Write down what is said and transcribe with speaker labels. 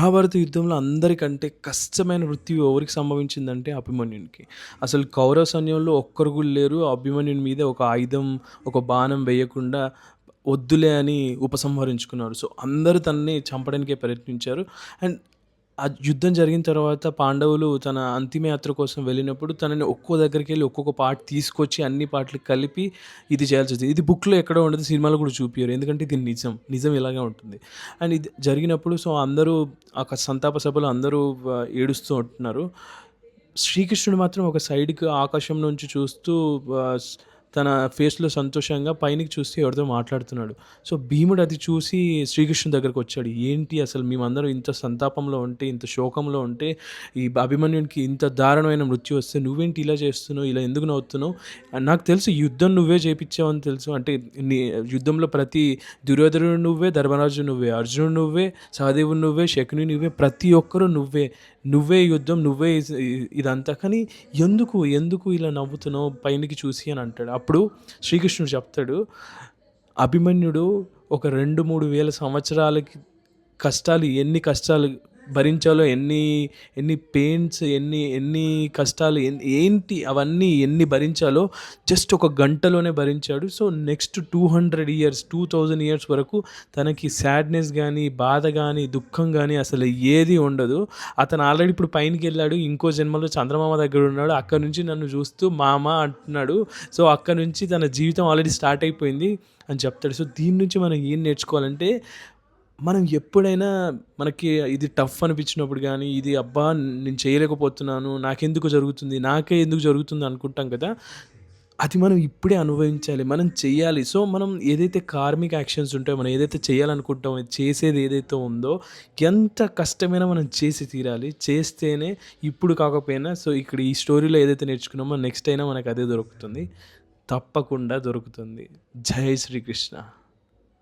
Speaker 1: మహాభారత యుద్ధంలో అందరికంటే కష్టమైన మృత్యు ఎవరికి సంభవించిందంటే అభిమన్యునికి. అసలు కౌరవ సైన్యంలో ఒక్కరు కూడా లేరు. అభిమన్యుని మీద ఒక ఆయుధం, ఒక బాణం వేయకుండా వద్దులే అని ఉపసంహరించుకున్నారు. సో, అందరూ తనని చంపడానికే ప్రయత్నించారు. అండ్ ఆ యుద్ధం జరిగిన తర్వాత పాండవులు తన అంతిమయాత్ర కోసం వెళ్ళినప్పుడు తనని ఒక్కో దగ్గరికెళ్ళి ఒక్కొక్క పార్ట్ తీసుకొచ్చి అన్ని పార్ట్‌లు కలిపి ఇది చేయాల్సొచ్చింది. ఇది బుక్‌లో ఎక్కడో ఉండదు. సినిమాలో కూడా చూపియరు. ఎందుకంటే ఇది నిజం. నిజం ఇలాగే ఉంటుంది. అండ్ ఇది జరిగినప్పుడు సో, అందరూ సంతాప సభలో అందరూ ఏడుస్తూ ఉంటున్నారు. శ్రీకృష్ణుడు మాత్రం ఒక సైడ్‌కి ఆకాశం నుంచి చూస్తూ ఆహ్, స్ తన ఫేస్‌లో సంతోషంగా పైనకి చూస్తూ ఎవరితో మాట్లాడుతున్నాడు. సో, భీముడు అది చూసి శ్రీకృష్ణుని దగ్గరకొచ్చాడు. ఏంటి అసలు మేమందరం ఇంత సంతాపంలో ఉంటే, ఇంత శోకంలో ఉంటే, ఈ అభిమన్యునికి ఇంత దారుణమైన మృత్యు వస్తే నువ్వేంటి ఇలా చేస్తున్నావు? ఇలా ఎందుకు నవ్వుతున్నావు? నాకు తెలుసు యుద్ధం నువ్వే చేపిచ్చావని తెలుసు. అంటే నీ యుద్ధంలో ప్రతి దుర్యోధనుడు నువ్వే, ధర్మరాజు నువ్వే, అర్జునుడు నువ్వే, సహదేవుడు నువ్వే, శకుని నువ్వే, ప్రతి ఒక్కరు నువ్వే. నువ్వే యుద్ధం, నువ్వే ఇదంతా. కానీ ఎందుకు ఇలా నవ్వుతున్నావు పైనకి చూసి అని అంటాడు. అప్పుడు శ్రీకృష్ణుడు చెప్తాడు, అభిమన్యుడు ఒక 2, 3 వేల సంవత్సరాలకి ఎన్ని కష్టాలు భరించాలో, ఎన్ని పెయిన్స్, ఎన్ని కష్టాలు ఏంటి అవన్నీ ఎన్ని భరించాలో జస్ట్ ఒక గంటలోనే భరించాడు. సో, నెక్స్ట్ 200 ఇయర్స్, 2000 ఇయర్స్ వరకు తనకి సాడ్‌నెస్ గానీ, బాధ గానీ, దుఃఖం గానీ అసలు ఏది ఉండదు. అతను ఆల్రెడీ ఇప్పుడు పైనకెళ్ళాడు. ఇంకో జన్మలో చంద్రమామ దగ్గర ఉన్నాడు. అక్కడి నుంచి నన్ను చూస్తూ మామ అంటున్నాడు. సో, అక్కడి నుంచి తన జీవితం ఆల్రెడీ స్టార్ట్ అయిపోయింది అని చెప్తాడు. సో, దీని నుంచి మనం ఏం నేర్చుకోవాలంటే, మనం ఎప్పుడైనా మనకి ఇది టఫ్ అనిపించినప్పుడు గానీ, ఇది అబ్బా! నేను చేయలేకపోతున్నాను, నాకెందుకు జరుగుతుంది, నాకే ఎందుకు జరుగుతుంది అనుకుంటాం కదా! అది మనం ఇప్పుడే అనుభవించాలి. మనం చెయ్యాలి. సో, మనం ఏదైతే కార్మిక్ యాక్షన్స్ ఉంటాయో, మనం ఏదైతే చేయాలనుకుంటామో, చేసేది ఏదైతే ఉందో, ఎంత కష్టమైనా మనం చేసి తీరాలి. చేస్తేనే ఇప్పుడు కాకపోయినా సో, ఇక్కడ ఈ స్టోరీలో ఏదైతే నేర్చుకున్నామో నెక్స్ట్ అయినా మనకు అదే దొరుకుతుంది. తప్పకుండా దొరుకుతుంది. జై శ్రీకృష్ణ.